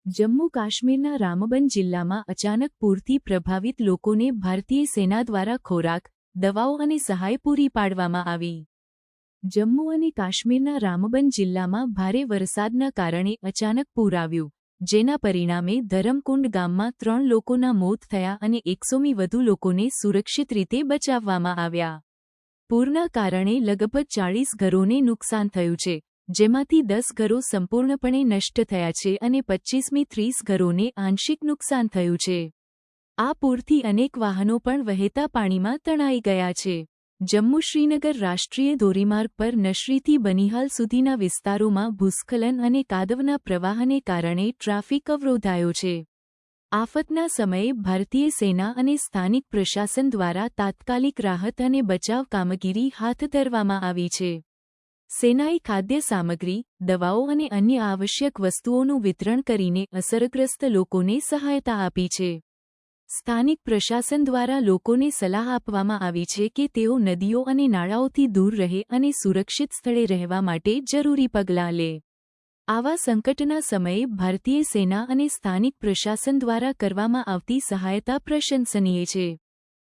જમ્મુ કાશ્મીરના રામબન જિલ્લામાં અચાનક પૂરથી પ્રભાવિત લોકોને ભારતીય સેના દ્વારા ખોરાક, દવાઓ અને સહાય પૂરી પાડવામાં આવી. જમ્મુ અને કાશ્મીરના રામબન જિલ્લામાં ભારે વરસાદના કારણે અચાનક પૂર આવ્યું, જેના પરિણામે ધરમકુંડ ગામમાં 3 લોકોના મોત થયા અને 100થી વધુ લોકોને સુરક્ષિત રીતે બચાવવામાં આવ્યા. પૂરના કારણે લગભગ 40 ઘરોને નુકસાન થયું છે, જેમાંથી 10 ઘરો સંપૂર્ણપણે નષ્ટ થયા છે અને 25થી 30 ઘરોને આંશિક નુકસાન થયું છે. આ પૂરથી અનેક વાહનો પણ વહેતા પાણીમાં તણાઈ ગયા છે. જમ્મુ શ્રીનગર રાષ્ટ્રીય ધોરીમાર્ગ પર નશરીથી બનિહાલ સુધીના વિસ્તારોમાં ભૂસ્ખલન અને કાદવના પ્રવાહને કારણે ટ્રાફિક અવરોધાયો છે. આફતના સમયે ભારતીય સેના અને સ્થાનિક પ્રશાસન દ્વારા તાત્કાલિક રાહત અને બચાવ કામગીરી હાથ ધરવામાં આવી છે. સેનાએ ખાદ્ય સામગ્રી, દવાઓ અને અન્ય આવશ્યક વસ્તુઓનું વિતરણ કરીને અસરગ્રસ્ત લોકોને સહાયતા આપી છે. સ્થાનિક પ્રશાસન દ્વારા લોકોને સલાહ આપવામાં આવી છે કે તેઓ નદીઓ અને નાળાઓથી દૂર રહે અને સુરક્ષિત સ્થળે રહેવા માટે જરૂરી પગલાં લે. આવા સંકટના સમયે ભારતીય સેના અને સ્થાનિક પ્રશાસન દ્વારા કરવામાં આવતી સહાયતા પ્રશંસનીય છે.